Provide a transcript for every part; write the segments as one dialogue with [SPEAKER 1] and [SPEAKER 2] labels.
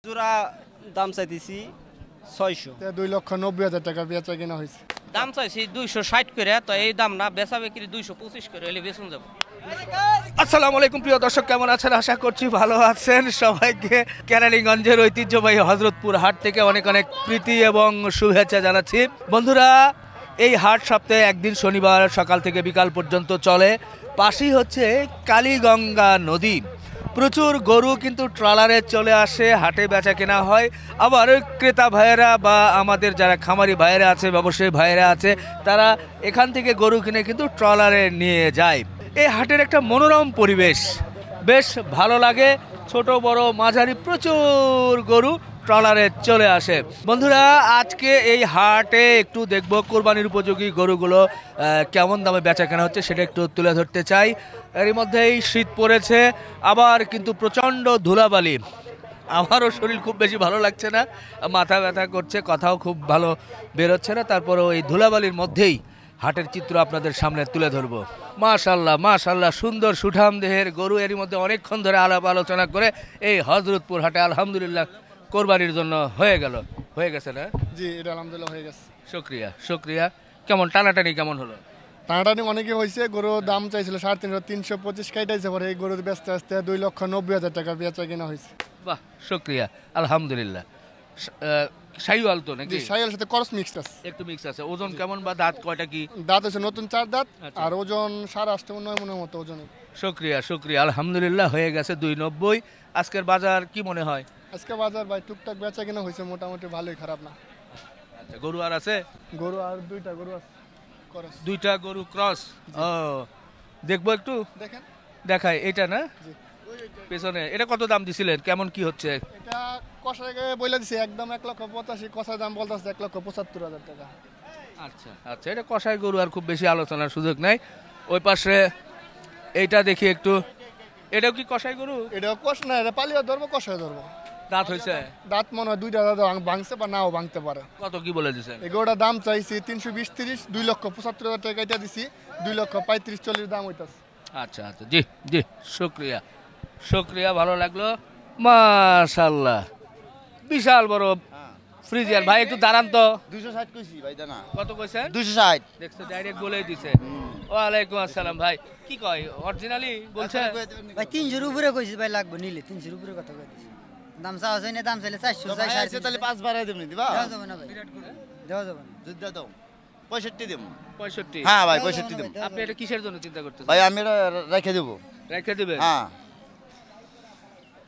[SPEAKER 1] জোড়া দাম চাইতেছি 600।
[SPEAKER 2] 2,90,000 টাকা বেচা কেনা হয়েছে।
[SPEAKER 1] দাম চাইছি 260 করে, তো এই দাম না, বেচা বিক্রি 225 করে হলে বেচুন যাব।
[SPEAKER 3] আসসালামু আলাইকুম প্রিয় দর্শক, কেমন আছেন? আশা করছি ভালো আছেন। সবাইকে কেরানীগঞ্জের ঐতিহ্যবাহী হযরতপুর হাট থেকে অনেক অনেক প্রীতি এবং শুভেচ্ছা জানাচ্ছি। বন্ধুরা, এই হাট সপ্তাহে একদিন শনিবার সকাল থেকে বিকাল পর্যন্ত চলে। পাশেই হচ্ছে কালীগঙ্গা নদী। প্রচুর গরু কিন্তু ট্রলারে চলে আসে, হাটে বেচা কেনা হয়। আবার ক্রেতা ভাইয়েরা বা আমাদের যারা খামারি ভাইয়েরা আছে, ব্যবসায়ী ভাইয়েরা আছে, তারা এখান থেকে গরু কিনে কিন্তু ট্রলারে নিয়ে যায়। এই হাটের একটা মনোরম পরিবেশ, বেশ ভালো লাগে। ছোট বড় মাঝারি প্রচুর গরু ট্রলারে চলে আসে। বন্ধুরা, আজকে এই হাটে একটু দেখব কোরবানির উপযোগী গরুগুলো কেমন দামে বেচা কেনা হচ্ছে, সেটা একটু তুলে ধরতে চাই। এর মধ্যেই শীত পড়েছে, আবার কিন্তু প্রচণ্ড ধুলাবালি। আমারও শরীর খুব বেশি ভালো লাগছে না, মাথা ব্যথা করছে, কথাও খুব ভালো বেরোচ্ছে না। তারপরেও এই ধুলাবালির মধ্যেই হাটের চিত্র আপনাদের সামনে তুলে ধরবো। মাশাল্লাহ মাশাল্লাহ, সুন্দর সুঠাম দেহের গরু। এরই মধ্যে অনেকক্ষণ ধরে আলাপ আলোচনা করে এই হযরতপুর হাটে আলহামদুলিল্লাহ কোরবানির জন্য হয়ে গেছে না?
[SPEAKER 2] জি, এটা আলহামদুলিল্লাহ হয়ে গেছে।
[SPEAKER 3] শুকরিয়া শুকরিয়া। কেমন টানাটানি কেমন হলো?
[SPEAKER 2] টানাটানি অনেকে হয়েছে। গরুর দাম চাইছিল 350, 325 কাইটাইছে, পরে এই গরুর বেচতে আসতে 2,90,000 টাকা বেচা কেনা হয়েছে।
[SPEAKER 3] বাহ, শুকরিয়া আলহামদুলিল্লাহ। শাহিওয়াল তো নাকি?
[SPEAKER 2] শাহিওয়ালের সাথে ক্রস মিক্সড আছে,
[SPEAKER 3] একটু মিক্স আছে। ওজন কেমন বা দাঁত কয়টা কি?
[SPEAKER 2] দাঁত হচ্ছে নতুন 4 দাঁত।
[SPEAKER 3] আচ্ছা।
[SPEAKER 2] আর ওজন 8.5 9 মনের মতো ওজন।
[SPEAKER 3] শুকরিয়া শুকরিয়া আলহামদুলিল্লাহ, হয়ে গেছে 290। আজকের বাজার কি মনে হয়?
[SPEAKER 2] আজকে বাজার ভাই টুকটাক বেচা কেনা হয়েছে, মোটামুটি ভালোই, খারাপ না।
[SPEAKER 3] আচ্ছা, গরু আর আছে?
[SPEAKER 2] গরু আর 2টা গরু আছে, ক্রস।
[SPEAKER 3] 2টা গরু ক্রস। ও, দেখবো একটু,
[SPEAKER 2] দেখেন
[SPEAKER 3] দেখায় এটা না?
[SPEAKER 2] জি।
[SPEAKER 3] পেছনে এটা কত দাম দিছিলেন, কেমন কি হচ্ছে?
[SPEAKER 2] এটা কষাইকে বলে দিছে একদম 1,85,000, কষাই দাম বলতেছে 1,75,000 টাকা।
[SPEAKER 3] আচ্ছা আচ্ছা, এটা কষাই গরু, আর খুব বেশি আলোচনার সুযোগ নাই। ওই পাশে এইটা দেখি একটু, এটাও কি কষাই গরু?
[SPEAKER 2] এটা কষ না, এটা পালিয়ে ধরবো, কষাই ধরবো।
[SPEAKER 3] দাঁত হয়েছে?
[SPEAKER 2] দাঁত মনে হয় 2টা দাঁত ভাঙছে বা নাও ভাঙতে পারে।
[SPEAKER 3] কত কি বলে দিছেন?
[SPEAKER 2] এগুলোটার দাম চাইছি 320-30, 2,75,000 টাকা এটা দিছি, 2,35,40 দাম হইতাছে।
[SPEAKER 3] আচ্ছা আচ্ছা, জি জি, শুক্রিয়া শুক্রিয়া, ভালো লাগলো। মাশাআল্লাহ, বিশাল বড় ফ্রিজিয়ান। ভাই একটু দাঁড়ান তো।
[SPEAKER 4] 260 কইছি ভাই, দানা
[SPEAKER 3] কত কইছেন?
[SPEAKER 4] 260।
[SPEAKER 3] দেখছো, ডাইরেক্ট বলেই দিছে। ওয়ালাইকুম আসসালাম। ভাই কি কয়, অরিজিনালি বলছে?
[SPEAKER 5] ভাই 300 উপরে কইছি ভাই, লাগবে নিলে 300 উপরে কথা কইছি। দাম চাওয়া যায় না, দাম চাইলে 400 চাই,
[SPEAKER 4] ভাই আছে তাহলে 5 বাড়াই দেবনি দিবা?
[SPEAKER 5] দেওয়া যাবে না ভাই, দেওয়া যাবে না।
[SPEAKER 4] দুধটা দাও 65 দেব।
[SPEAKER 3] 65?
[SPEAKER 4] হ্যাঁ ভাই 65 দেব।
[SPEAKER 3] আপনি এটা কিসের জন্য চিন্তা করতেছেন?
[SPEAKER 4] ভাই আমি এটা রেখে দেব।
[SPEAKER 3] রেখে দিবেন?
[SPEAKER 4] হ্যাঁ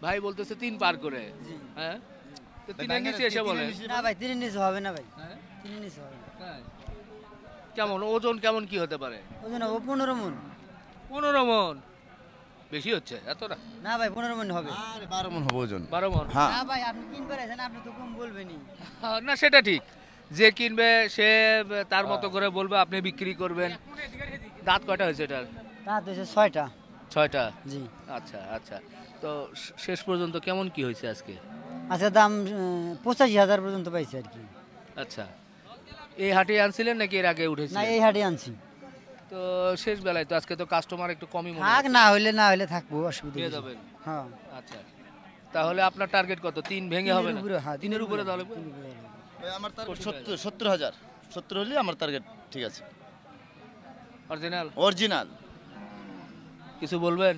[SPEAKER 3] ভাই বলতেছে 3 পার করে। হ্যাঁ, তো 3 নিচে এসে বলে
[SPEAKER 5] না ভাই, 3 নিচে হবে না ভাই,
[SPEAKER 3] হ্যাঁ
[SPEAKER 5] 3 নিচে হবে না।
[SPEAKER 3] হ্যাঁ। কেমন ওজন, কেমন কি হতে পারে?
[SPEAKER 5] ওজন হবে 15 মণ।
[SPEAKER 3] 15 মণ? বেশি হচ্ছে এত না?
[SPEAKER 5] না ভাই 15 মণ হবে।
[SPEAKER 4] আরে 12 মণ হবে ওজন।
[SPEAKER 3] 12 মণ?
[SPEAKER 4] হ্যাঁ
[SPEAKER 5] না ভাই, আপনি কিনবে আছেন, আপনি তো কম বলবেনই।
[SPEAKER 3] না, সেটা ঠিক। যে কিনবে সে তার মতো করে বলবে, আপনি বিক্রি করবেন। দাঁত কয়টা হয়েছে এটার?
[SPEAKER 5] দাঁত হইছে 6টা।
[SPEAKER 3] 6টা?
[SPEAKER 5] জি।
[SPEAKER 3] আচ্ছা আচ্ছা, তো শেষ পর্যন্ত কেমন কি হয়েছে আজকে?
[SPEAKER 5] আচ্ছা, দাম 85,000 পর্যন্ত পাইছে আর কি।
[SPEAKER 3] আচ্ছা, এই হাটে আনছিলেন নাকি এর আগে উঠেছে?
[SPEAKER 5] না, এই হাটে আনছি।
[SPEAKER 3] তো শেষ বেলায় তো আজকে তো কাস্টমার একটু কমই মনে
[SPEAKER 5] থাক,
[SPEAKER 3] হচ্ছে।
[SPEAKER 5] না হইলে থাকবো, অসুবিধা
[SPEAKER 3] দিয়ে
[SPEAKER 5] নেই।
[SPEAKER 3] যাবেন?
[SPEAKER 5] হ্যাঁ।
[SPEAKER 3] আচ্ছা, তাহলে আপনার টার্গেট কত? 3 ভেঙে হবে না? 3-এর উপরে তাহলে
[SPEAKER 4] ভাই আমার টার্গেট 70,000। 70 হলে আমার টার্গেট ঠিক আছে।
[SPEAKER 3] অরিজিনাল?
[SPEAKER 4] অরিজিনাল।
[SPEAKER 3] কিছু বলবেন?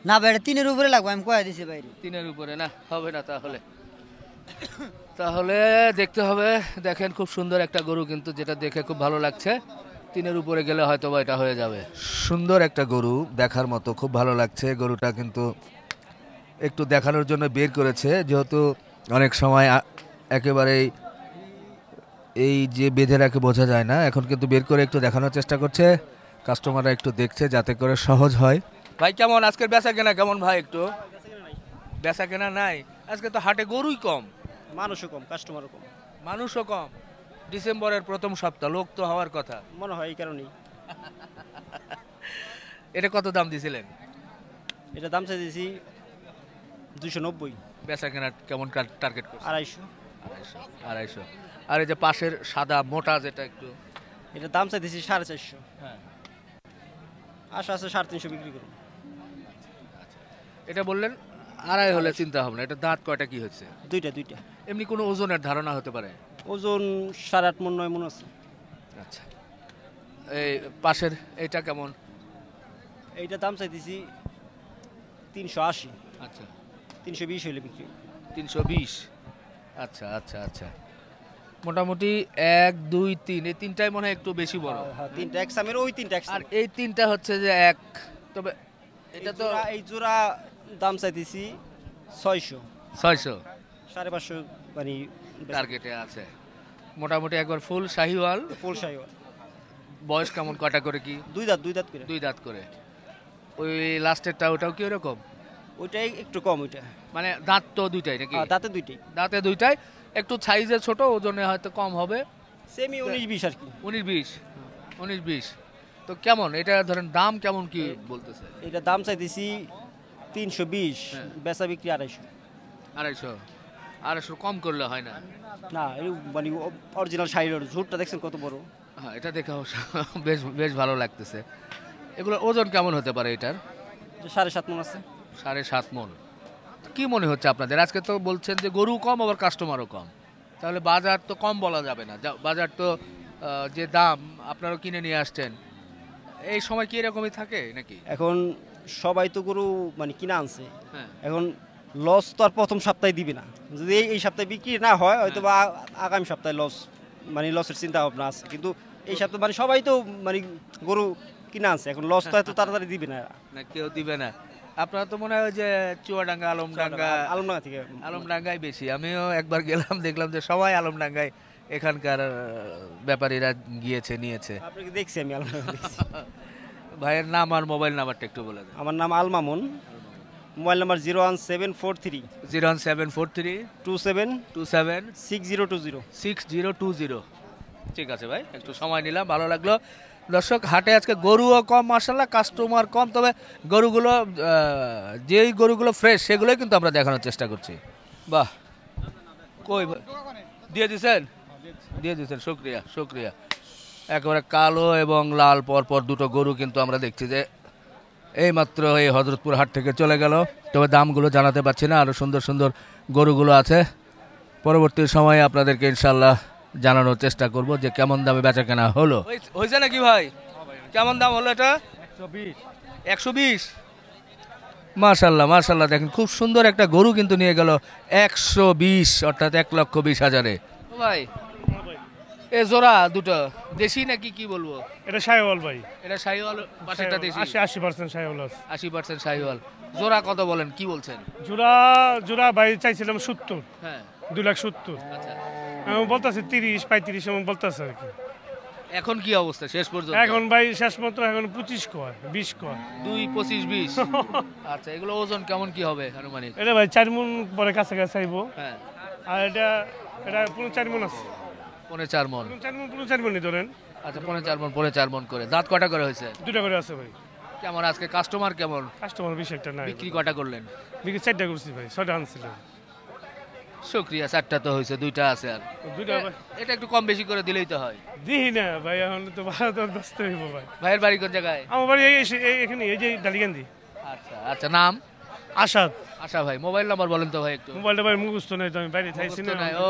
[SPEAKER 5] না ভাই, এটা 3-এর উপরে লাগবে, আমি কয়ে দিছি বাইরে।
[SPEAKER 3] 3-এর উপরে না হবে না তাহলে? তাহলে দেখতে হবে। দেখেন, খুব সুন্দর একটা গরু কিন্তু, যেটা দেখে খুব ভালো লাগছে। 3-এর উপরে গেলে হয়তো বা এটা হয়ে যাবে। সুন্দর একটা গরু, দেখার মতো, খুব ভালো লাগছে। গরুটা কিন্তু একটু দেখানোর জন্য বের করেছে, যেহেতু অনেক সময় একেবারেই এই যে বেঁধে রাখে বোঝা যায় না। এখন কিন্তু বের করে একটু দেখানোর চেষ্টা করছে, কাস্টমাররা একটু দেখছে যাতে করে সহজ হয়। ভাই কেমন আজকের বেচা কেনা কেমন ভাই? একটু বেচা কেনা নাই আজকে, তো হাটে গরুই কম,
[SPEAKER 1] মানুষও কম, কাস্টমারও কম
[SPEAKER 3] মানুষও কম। ডিসেম্বরের প্রথম সপ্তাহ, লোক তো হওয়ার কথা
[SPEAKER 1] মনে হয়, এই কারণেই।
[SPEAKER 3] এটা কত দাম দিছিলেন?
[SPEAKER 1] এটা দাম চাইতেছি 290।
[SPEAKER 3] বেচা কেনার কেমন টার্গেট করছে?
[SPEAKER 1] 250।
[SPEAKER 3] 250। আর এই যে পাশের সাদা মোটা যেটা একটু,
[SPEAKER 1] এটা দাম চাইতেছি 450।
[SPEAKER 3] হ্যাঁ,
[SPEAKER 1] আশা আছে 350 বিক্রি করুন।
[SPEAKER 3] এটা বললেন আড়াই হলে চিন্তা ভাবনা। এটা দাঁত কয়টা কি হচ্ছে?
[SPEAKER 6] দুইটা
[SPEAKER 3] এমনি কোনো ওজনের ধারণা হতে পারে?
[SPEAKER 6] ওজন 8.5 মণ 9 মণ আছে।
[SPEAKER 3] আচ্ছা, এই পাশের এটা কেমন?
[SPEAKER 6] এইটা দাম চাইতেছি 380।
[SPEAKER 3] আচ্ছা,
[SPEAKER 6] 320 হইলে বিক্রি।
[SPEAKER 3] 320। আচ্ছা আচ্ছা আচ্ছা, মোটামুটি 1 2 3 এই তিনটাই মনে হয় একটু বেশি বড়।
[SPEAKER 6] হ্যাঁ, তিনটা একসামের, ওই তিনটা
[SPEAKER 3] আর
[SPEAKER 6] একসাম।
[SPEAKER 3] এই তিনটা হচ্ছে যে এক, তবে এটা তো
[SPEAKER 6] এই জোড়া দাম চাইতেছি 600।
[SPEAKER 3] 600
[SPEAKER 6] 550 মানে
[SPEAKER 3] টার্গেটে আছে। মোটামুটি একবার ফুল শাহিওয়াল।
[SPEAKER 6] ফুল শাহী।
[SPEAKER 3] বয়স কেমন, কয়টা করে কি?
[SPEAKER 6] দুই দাঁত করে।
[SPEAKER 3] 2 দাঁত করে। ওই লাস্টেরটা ওটাও কি ওরকম?
[SPEAKER 6] ওইটাই একটু কম ওইটা।
[SPEAKER 3] মানে দাঁত তো দুইটাই নাকি?
[SPEAKER 6] দাঁতে দুইটাই।
[SPEAKER 3] দাঁতে দুইটাই, একটু সাইজে ছোট, ওজনে হয়তো কম হবে।
[SPEAKER 6] সেমি 19-20 আর কি।
[SPEAKER 3] 19-20 তো কেমন এটা ধরেন দাম কেমন কি বলতেছে?
[SPEAKER 6] এটা দাম চাইতেছি 320,
[SPEAKER 3] হ্যাঁ।
[SPEAKER 6] বেচা বিক্রি 250।
[SPEAKER 3] 250 কম করলে হয় না?
[SPEAKER 6] না, এই মানে অরিজিনাল শাড়ির ঝুটটা দেখছেন কত বড়।
[SPEAKER 3] হ্যাঁ, এটা দেখে অবশ্য বেশ বেশ ভালো লাগতেছে। এগুলো ওজন কেমন হতে পারে এটার?
[SPEAKER 6] 7.5 মণ আছে।
[SPEAKER 3] 7.5 মণ। কি মনে হচ্ছে আপনাদের? আজকে তো বলছেন যে গরু কম, আবার কাস্টমারও কম, তাহলে বাজার তো কম বলা যাবে না। বাজার তো যে দাম আপনারাও কিনে নিয়ে আসছেন, এই সময় কি এরকমই থাকে নাকি?
[SPEAKER 6] এখন সবাই তো গরু মানে কিনা আনছে।
[SPEAKER 3] হ্যাঁ,
[SPEAKER 6] এখন লস তো আর প্রথম সপ্তাহে দিবে না। যদি এই সপ্তাহে বিক্রি না হয়, হয়তো বা আগামী সপ্তাহে লস, মানে লসের চিন্তা ভাবনা আছে। কিন্তু এই সপ্তাহে মানে সবাই তো মানে গরু কিনা আনছে, এখন লস তো এত তাড়াতাড়ি দিবে না।
[SPEAKER 3] না, কেউ দিবে না। আপনারা তো মনে হয় যে চুয়াডাঙ্গা,
[SPEAKER 6] আলমডাঙ্গা থেকে।
[SPEAKER 3] আলমডাঙ্গায় বেশি। আমিও একবার গেলাম, দেখলাম যে সবাই আলমডাঙ্গায় এখানকার ব্যাপারীরা গিয়েছে, নিয়েছে।
[SPEAKER 6] আপনাকে দেখছি আমি আলমডাঙ্গা দেখছি।
[SPEAKER 3] ভাইয়ের নাম আর মোবাইল নাম্বারটা একটু বলে দেন।
[SPEAKER 6] আমার নাম আল মামুন, মোবাইল নাম্বার 01743
[SPEAKER 3] 01743
[SPEAKER 6] 27
[SPEAKER 3] 27
[SPEAKER 6] 6020।
[SPEAKER 3] 6020। ঠিক আছে ভাই, একটু সময় নিলাম, ভালো লাগলো। দর্শক, হাটে আজকে গরুও কম মাশাআল্লাহ, কাস্টমার কম, তবে গরুগুলো যেই গরুগুলো ফ্রেশ সেগুলোই কিন্তু আমরা দেখানোর চেষ্টা করছি। বাহ, কই দিয়ে দিয়েছেন, শুক্রিয়া শুক্রিয়া। একেবারে কালো এবং লাল পরপর দুটো গরু কিন্তু আমরা দেখছি যে এইমাত্র এই হযরতপুর হাট থেকে চলে গেল। তবে দামগুলো জানাতে পারছি না, আরও সুন্দর সুন্দর গরুগুলো আছে। পরবর্তী সময়ে আপনাদেরকে ইনশাল্লাহ জানানোর চেষ্টা করব যে কেমন দামে বেচা কেনা হলো। হয়েছে নাকি ভাই? কেমন দাম হলো এটা? 120। মাশাল্লাহ মাশাল্লাহ, দেখেন খুব সুন্দর একটা গরু কিন্তু নিয়ে গেল 120, অর্থাৎ 1,20,000-এ। ভাই এ জোড়া দুটো দেশি নাকি কি বলবো?
[SPEAKER 7] এটা শাহিওয়াল ভাই।
[SPEAKER 3] এটা শাহিওয়াল, পাশেরটা দেশি।
[SPEAKER 7] 80% শাহিওয়াল আছে।
[SPEAKER 3] 80% শাহিওয়াল। জোড়া কত বলেন, কি বলছেন?
[SPEAKER 7] জোড়া ভাই চাইছিলাম 70।
[SPEAKER 3] হ্যাঁ,
[SPEAKER 7] 2,70,000।
[SPEAKER 3] আচ্ছা।
[SPEAKER 7] আমি বলতেছি 30-35 এমন বলতেছে আর কি।
[SPEAKER 3] এখন কি অবস্থা শেষ পর্যন্ত?
[SPEAKER 7] এখন ভাই শেষ মাত্র এখন 25 কয়, 20 কয়।
[SPEAKER 3] 2, 25, 20। আচ্ছা, এগুলো ওজন কেমন কি হবে আনুমানিক?
[SPEAKER 7] এটা ভাই 4 মণ পরে কাছাকাছি চাইবো।
[SPEAKER 3] হ্যাঁ,
[SPEAKER 7] আর এটা 4 মণ আছে।
[SPEAKER 3] 4.5 মণ।
[SPEAKER 7] 4 মণই ধরেন।
[SPEAKER 3] আচ্ছা, 4.5 মণ করে। দাঁত কটা করে হয়েছে?
[SPEAKER 7] 2টা করে আছে ভাই।
[SPEAKER 3] কেমন আজকে কাস্টমার কেমন?
[SPEAKER 7] কাস্টমার বেশি একটা নাই।
[SPEAKER 3] বিক্রি কটা করলেন?
[SPEAKER 7] বিক্রি 4টা করছি ভাই, 6টা আনছিলাম।
[SPEAKER 3] শুক্রিয়া, 4টা তো হয়েছে, 2টা আছে। আর
[SPEAKER 7] 2টা ভাই
[SPEAKER 3] এটা একটু কম বেশি করে দিলেই তো হয়।
[SPEAKER 7] দিই না ভাই, এখন তো ভাড়া তো ব্যস্ত হইব ভাই।
[SPEAKER 3] ভাইয়ের বাড়ি কোন জায়গায়?
[SPEAKER 7] আমার বাড়ি এখানে, এই যে ডালিগান্ধি।
[SPEAKER 3] আচ্ছা আচ্ছা, নাম?
[SPEAKER 7] আসাদ।
[SPEAKER 3] আচ্ছা ভাই, মোবাইল নাম্বার বলেন তো ভাই একটু।
[SPEAKER 7] মোবাইলটা ভাই মুখস্থ নাই তো, আমি বাইরে থাইছি না।
[SPEAKER 3] মুখস্থ নাই, ও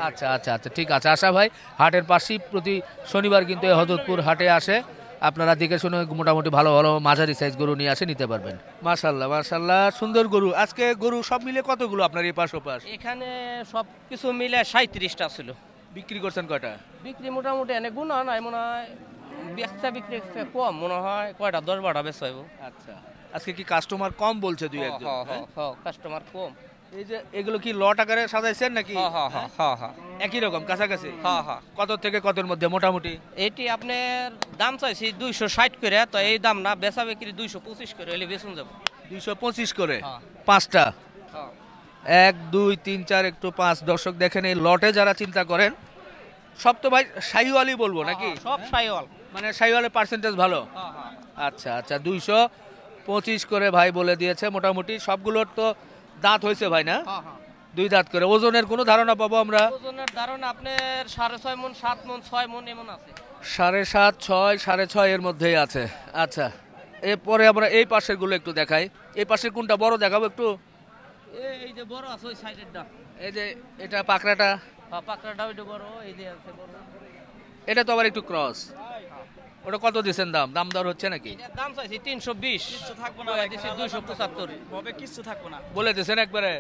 [SPEAKER 3] আচ্ছা আচ্ছা আচ্ছা, ঠিক আছে। আশা ভাই হাটের পাশেই প্রতি শনিবার কিন্তু এই হযরতপুর হাটে আসে। আপনারা দেখে শুনে মোটামুটি ভালো ভালো মাঝারি সাইজ গরু নিয়ে আসে, নিতে পারবেন। মাশাআল্লাহ মাশাআল্লাহ, সুন্দর গরু। আজকে গরু সব মিলে কতগুলো আপনার এই পাশ ওপাশ?
[SPEAKER 1] এখানে সব কিছু মিলে 37টা ছিল।
[SPEAKER 3] বিক্রি করছেন কয়টা?
[SPEAKER 1] বিক্রি মোটামুটি এনে গুণ নাই, মনে হয় বেচা বিক্রি কম, মনে হয় কয়টা 10-12টা বেচা হইব।
[SPEAKER 3] আচ্ছা, আজকে কি কাস্টমার কম বলছে দুই একজন?
[SPEAKER 1] কাস্টমার কম।
[SPEAKER 3] এই যে এগুলো কি লট আকারে সাজাইছেন নাকি?
[SPEAKER 1] হ্যাঁ।
[SPEAKER 3] একই রকম কাছাকাছি?
[SPEAKER 1] হ্যাঁ।
[SPEAKER 3] কত থেকে কতের মধ্যে মোটামুটি?
[SPEAKER 1] এটি আপনার দাম চাইছি 260 করে, তো এই দাম না, বেচা বিক্রি 225 করে হলে বেচুন যাব।
[SPEAKER 3] 225 করে?
[SPEAKER 1] হ্যাঁ।
[SPEAKER 3] 5টা?
[SPEAKER 1] হ্যাঁ।
[SPEAKER 3] 1 2 3 4 একটু 5। দর্শক দেখেন, এই লটে যারা চিন্তা করেন সব তো ভাই শাহিওয়ালই বলবো নাকি?
[SPEAKER 1] সব শাহিওয়াল।
[SPEAKER 3] মানে শাহিওয়ালের পার্সেন্টেজ ভালো? আচ্ছা আচ্ছা, 225 করে ভাই বলে দিয়েছে। মোটামুটি সবগুলোর তো দাঁত হয়েছে ভাই না? 2 দাঁত করে। ওজনের কোনো ধারণা পাবো আমরা?
[SPEAKER 1] ওজনের ধারণা আপনার 6.5 মণ, 7 মণ, 6 মণ এমন আছে।
[SPEAKER 3] 7.5, 6, 6.5 এর মধ্যেই আছে। আচ্ছা, এরপরে আমরা এই পাশের গুলো একটু দেখাই। এই পাশের কোনটা বড় দেখাবো একটু?
[SPEAKER 1] এই যে বড় আছে ওই সাইডের দাম
[SPEAKER 3] এই যে এটা পাকড়াটা,
[SPEAKER 1] পাকড়াটা ওইটা বড়, এই যে আছে বড়।
[SPEAKER 3] এটা তো আবার একটু ক্রস। ওটা কত দিচ্ছেন দাম? দাম দর হচ্ছে নাকি?
[SPEAKER 1] এটার দাম চাইছি 320, থাকবো না, দিছি 275 হবে, কিছু থাকবো না।
[SPEAKER 3] বলে দিচ্ছেন একবারে?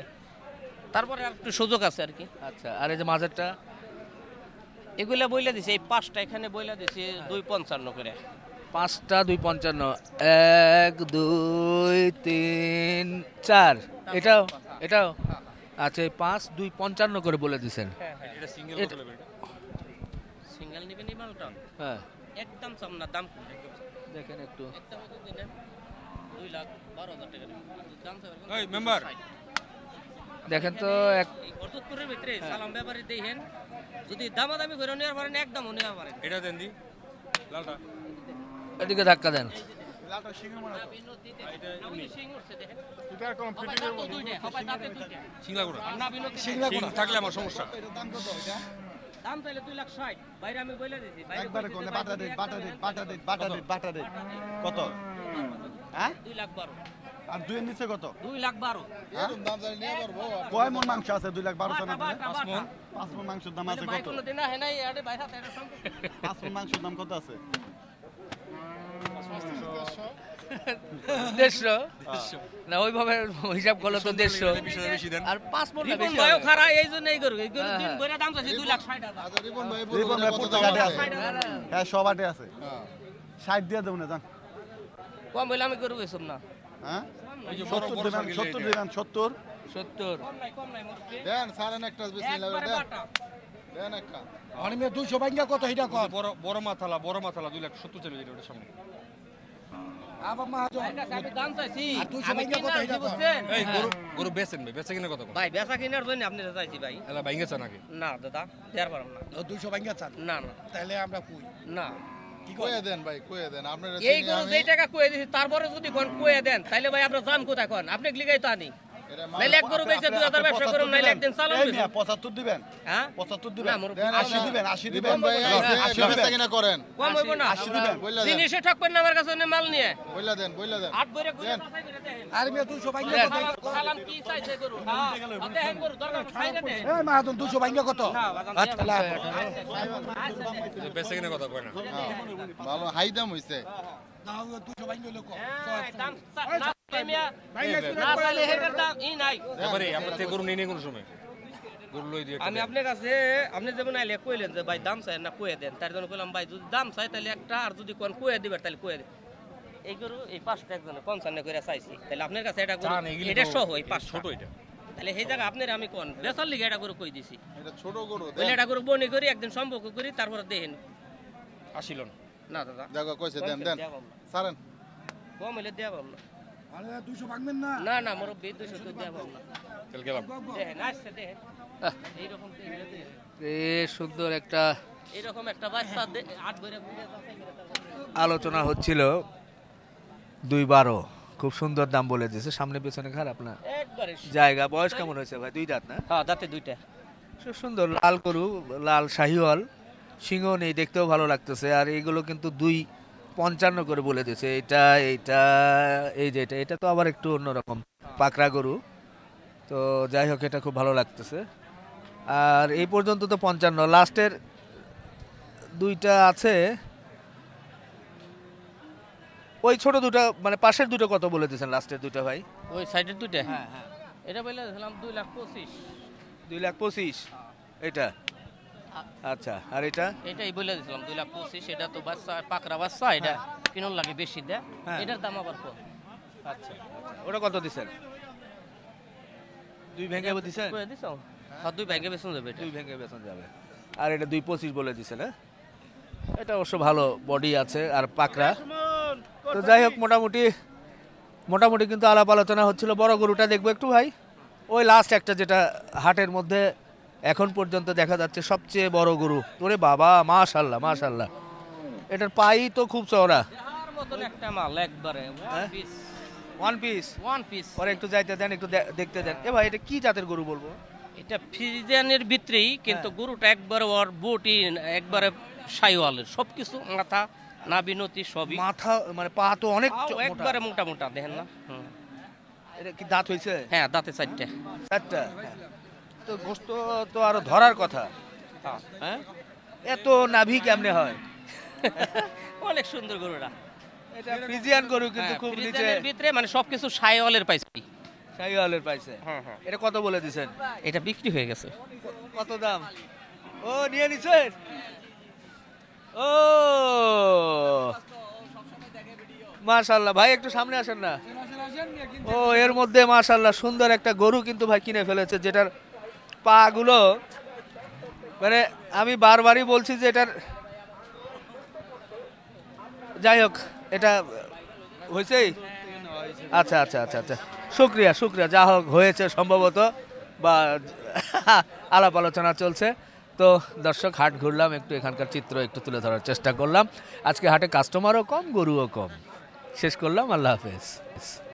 [SPEAKER 1] তারপরে আর একটু সুযোগ আছে আর কি।
[SPEAKER 3] আচ্ছা, আর এই যে মাঝেরটা?
[SPEAKER 1] এগুলা বইলা দিছি, এই 5টা এখানে বইলা দিছি 255 করে।
[SPEAKER 3] 5টা 255, 1 2 3 4। এটাও এটাও আচ্ছা, এই 5 255 করে বলে দিছেন।
[SPEAKER 1] এটা সিঙ্গেল কত নেবেন? সিঙ্গেল নেবেন এই মালটা?
[SPEAKER 3] হ্যাঁ,
[SPEAKER 1] একদম কম না, দাম কম।
[SPEAKER 3] দেখেন একটু।
[SPEAKER 1] একদম কত দিলেন? 2,12,000 টাকা নেবেন। দাম তো
[SPEAKER 8] এই মেম্বার
[SPEAKER 3] দেখেন তো এক
[SPEAKER 1] এই হরদপুরের ভিতরে সালাম ব্যাপারী দেখেন, যদি দামাদামি করে নেওয়ার পারেন একদমও নেওয়া পারেন।
[SPEAKER 8] এটা দেন দি লালটা।
[SPEAKER 3] এদিকে ধাক্কা দেন।
[SPEAKER 8] সিংলা গুড়া
[SPEAKER 1] সিং
[SPEAKER 8] থাকলে আমার সমস্যা।
[SPEAKER 1] দাম চাইলে 2,60,000, বাইরে আমি বইলা দিছি।
[SPEAKER 4] একবারে কোনে বাটা দে কত? হ্যাঁ
[SPEAKER 1] 2,12,000।
[SPEAKER 4] আর দুইয়ের নিচে কত?
[SPEAKER 1] 2,12,000।
[SPEAKER 4] কয় মন মাংস আছে? 2,12,000 না?
[SPEAKER 1] বাটা,
[SPEAKER 4] 5 মন মাংসের দাম আছে
[SPEAKER 1] ভাই
[SPEAKER 4] কত?
[SPEAKER 1] কোনো দিন আহে নাই, আরে ভাই হাতে এটা সম্পর্ক।
[SPEAKER 4] 5 মন মাংসের দাম কত আছে?
[SPEAKER 3] 150 না, ওইভাবে হিসাব করলে তো 150।
[SPEAKER 8] বেশি দেন।
[SPEAKER 3] আর 5 মন না
[SPEAKER 1] রিপন
[SPEAKER 3] বেশি
[SPEAKER 1] ভাইও
[SPEAKER 3] হবে।
[SPEAKER 1] খারাপ, এই জন্য এই গরু দিন বইরা দাম চাইছে 2,60,000।
[SPEAKER 4] রিপন ভাই পুরোটাতে আছে। হ্যাঁ সব আটে আছে। 60 দিয়ে দেব না জান।
[SPEAKER 1] কম হইলে আমি গরু বেচব না।
[SPEAKER 4] হ্যাঁ
[SPEAKER 8] ওই যে বড়
[SPEAKER 4] 70
[SPEAKER 8] বড়
[SPEAKER 4] দিবেন, 70 দিবেন, 70।
[SPEAKER 3] 70
[SPEAKER 1] কম নাই মুশকিল।
[SPEAKER 2] দেন সারেন একটা বিসমিল্লাহ
[SPEAKER 1] একবারে
[SPEAKER 2] দেন
[SPEAKER 1] বাটা।
[SPEAKER 2] দেন একটা
[SPEAKER 8] বড় মাথালা 2,70,000 চলে যেটা ওটার সামনে।
[SPEAKER 1] ভাইয়ের কাছে আমি দাম চাইছি। আমি কিনা আনছি, বুঝছেন?
[SPEAKER 8] এই গরু গরু বেচেন ভাই, বেচে কিনা কত?
[SPEAKER 1] ভাই বেচা কিনার জন্য আপনারা চাইছি ভাই।
[SPEAKER 8] এলা ভাঙ্গে চান আগে।
[SPEAKER 1] না দাদা, দেওয়ার পারলাম না।
[SPEAKER 9] 200 ভাঙ্গা চান
[SPEAKER 1] না না
[SPEAKER 9] তাহলে আমরা কই
[SPEAKER 1] না।
[SPEAKER 2] কয়ে দেন ভাই, কয়ে দেন আপনারা।
[SPEAKER 1] এই গরু যেই টাকা কয়ে দিছি তারপরে যদি কোন কয়ে দেন তাহলে ভাই আপনার দাম কোথায় কোন? আপনি লিগাই তো আনি। নাইলে এক গরু বেচে 2,000 ব্যবসা করুন, নাইলে একদিন চালান
[SPEAKER 4] এই
[SPEAKER 1] বেচুন।
[SPEAKER 4] মিয়া 75 দিবেন,
[SPEAKER 1] হ্যাঁ
[SPEAKER 4] 75
[SPEAKER 1] না
[SPEAKER 4] দিবেন,
[SPEAKER 1] মোর
[SPEAKER 4] 80 দিবেন, 80 দিবেন,
[SPEAKER 2] ভাই আইছে
[SPEAKER 4] 80
[SPEAKER 2] ব্যবসা
[SPEAKER 4] দিবেন,
[SPEAKER 2] কিনা করেন,
[SPEAKER 1] কম হইব না।
[SPEAKER 4] 80 দিবেন।
[SPEAKER 2] বইলা দেন,
[SPEAKER 1] জিনিসে ঠকবেন না আমার কাছে অন্য মাল নিয়ে।
[SPEAKER 2] বইলা দেন, বইলা দেন।
[SPEAKER 1] 8 বইরে করে বাছাই করে দেন।
[SPEAKER 9] আর মিয়া 200 ভাঙ্গা কত
[SPEAKER 1] সালাম কি চাইছে গরু? হ্যাঁ দেখেন গরু দরকার খাইরে দেন।
[SPEAKER 9] এই মাহাজন 200 ভাঙ্গা কত
[SPEAKER 1] না বাজান
[SPEAKER 8] বেচে কিনা কত কয় না?
[SPEAKER 2] ভালো হাই দাম হইছে।
[SPEAKER 9] দাও 200 ভাঙ্গা লোক
[SPEAKER 1] দাম না মিয়া না চাইলে হেবের দাম ই নাই।
[SPEAKER 8] এবারে আমরা তে গরু নেই কোন সময়। গরু লই দিয়ে
[SPEAKER 1] আমি আপনার কাছে আপনি যেমন আইলে কইলেন যে ভাই দাম চাই না কয়ে দেন, তার জন্য কইলাম ভাই যদি দাম চাই তাহলে একটা, আর যদি কোন কয়ে দিবে তাহলে কয়ে দেন। এই গরু এই 5টা একজনে 55 করে চাইছি, তাহলে আপনার কাছে এটা গরু এটা সহ এই 5
[SPEAKER 8] ছোট এটা।
[SPEAKER 1] তাহলে সেই জায়গা আপনার আমি কোন বেচার লিগে এটা গরু কই দিছি।
[SPEAKER 2] এটা ছোট গরু
[SPEAKER 1] বলে
[SPEAKER 2] দেন।
[SPEAKER 1] এটা গরু বনি করি একদিন সম্পর্ক করি তারপর দেখেন।
[SPEAKER 8] আসিল না।
[SPEAKER 1] না দাদা
[SPEAKER 2] জায়গা কইছে দেন দেন সারেন।
[SPEAKER 1] কম হইলে দেয়া পাবো না।
[SPEAKER 9] আরে 200 ভাঙবেন না
[SPEAKER 1] না না মোর 200 তো দেয়া পাবো না।
[SPEAKER 8] চল গেলাম।
[SPEAKER 1] দেখেন আসছে দেখেন এইরকম
[SPEAKER 3] এ সুন্দর একটা
[SPEAKER 1] এইরকম একটা বাচ্চা 8 বইরে বুঝে যাচ্ছে।
[SPEAKER 3] আলোচনা হচ্ছিল 2,12 খুব সুন্দর দাম বলে দিয়েছে। সামনে পেছনে খারাপ না
[SPEAKER 1] একবারে
[SPEAKER 3] জায়গা। বয়স কেমন হয়েছে ভাই? 2 দাঁত না?
[SPEAKER 1] হ্যাঁ দাঁতে 2টা।
[SPEAKER 3] খুব সুন্দর লাল গরু, লাল শাহিওয়াল, সিংহ নেই, দেখতেও ভালো লাগতেছে। আর এইগুলো কিন্তু 2,55 করে বলে দিয়েছে। এইটা এইটা এই যে এটা তো আবার একটু অন্যরকম পাকড়া গরু। তো যাই হোক, এটা খুব ভালো লাগতেছে। আর এই পর্যন্ত তো 55, লাস্টের 2টা আছে ওই ছোট 2টা, মানে পাশের 2টা কত বলে দিয়েছেন লাস্টের 2টা ভাই?
[SPEAKER 1] ওই সাইডের 2টা
[SPEAKER 3] হ্যাঁ হ্যাঁ,
[SPEAKER 1] এটা বলে দিলাম 2,25,000।
[SPEAKER 3] 2,25,000 এটা। আচ্ছা, আর এটা?
[SPEAKER 1] এটাই বলে দিছিলাম 2,25,000। এটা তো বাচ্চা পাকড়া বাচ্চা, এটা কিনোর লাগে বেশি দেয়।
[SPEAKER 3] হ্যাঁ।
[SPEAKER 1] এটার দাম আবার কম।
[SPEAKER 3] আচ্ছা, ওটা কত দিছেন? 2 ভেঙে দিছেন?
[SPEAKER 1] কয়ে দিছো? হ্যাঁ 2 ভাগে বেচন যাবে এটা।
[SPEAKER 3] 2 ভেঙে বেচন যাবে। আর এটা 2,25 বলে দিছেন। হ্যাঁ, এটা অবশ্য ভালো বডি আছে আর পাকড়া। তো যাই হোক, মোটামুটি কিন্তু আলাপ আলোচনা হচ্ছিল। বড় গরুটা দেখবো একটু ভাই, ওই লাস্ট একটা যেটা হাটের মধ্যে এখন পর্যন্ত দেখা যাচ্ছে সবচেয়ে বড় গরু। ওরে বাবা, মাশাআল্লাহ মাশাআল্লাহ, এটার পাই তো খুব চওড়া।
[SPEAKER 1] দেখার মতন একটা মাল একবারে
[SPEAKER 3] ওয়ান পিস।
[SPEAKER 1] One piece.
[SPEAKER 3] পরে একটু যাইতে দেন, একটু দেখতে দেন। এ ভাই, এটা কি জাতের গরু বলবো?
[SPEAKER 1] এটা ফ্রিজিয়ানের ভিতরেই, কিন্তু গরুটা একবারে ওর বটি একবারে শাইওয়ালের সবকিছু, মাথা নাভি নতি সবই।
[SPEAKER 3] মাথা মানে পা তো অনেক
[SPEAKER 1] একবারে মোটা মোটা দেখেন না।
[SPEAKER 3] এটা কি দাঁত হয়েছে?
[SPEAKER 1] হ্যাঁ দাঁতে 4টা।
[SPEAKER 3] 4টা। তো গোস্ত তো আরো ধরার কথা।
[SPEAKER 1] হ্যাঁ।
[SPEAKER 3] হ্যাঁ, এত নাভি কেমনে হয়?
[SPEAKER 1] অনেক সুন্দর গরুটা।
[SPEAKER 3] এটা ফ্রিজিয়ান গরু কিন্তু
[SPEAKER 1] হ্যাঁ,
[SPEAKER 3] খুব নিচে
[SPEAKER 1] ফ্রিজিয়ানের ভিতরে মানে সবকিছু সাইওয়ালের পাইছি।
[SPEAKER 3] শাহিওয়ালের পাইছে।
[SPEAKER 1] হ্যাঁ হ্যাঁ।
[SPEAKER 3] এটা কত বলে দিছেন?
[SPEAKER 1] এটা বিক্রি হয়ে গেছে।
[SPEAKER 3] কত দাম? ও নিয়ে নিছেন? ও মাশাআল্লাহ, ভাই একটু সামনে আসেন না। ও এর মধ্যে মাশাআল্লাহ সুন্দর একটা গরু কিন্তু ভাই কিনে ফেলেছে, যেটার পা গুলো মানে আমি বারবারই বলছি যে এটার, যাই হোক এটা হয়েছেই। আচ্ছা আচ্ছা আচ্ছা আচ্ছা, শুক্রিয়া শুক্রিয়া, যা হোক হয়েছে সম্ভবত, বা আলাপ আলোচনা চলছে। তো দর্শক, হাট ঘুরলাম, একটু এখানকার চিত্র একটু তুলে ধরার চেষ্টা করলাম। আজকে হাটে কাস্টমারও কম, গরুও কম। শেষ করলাম, আল্লাহ হাফেজ।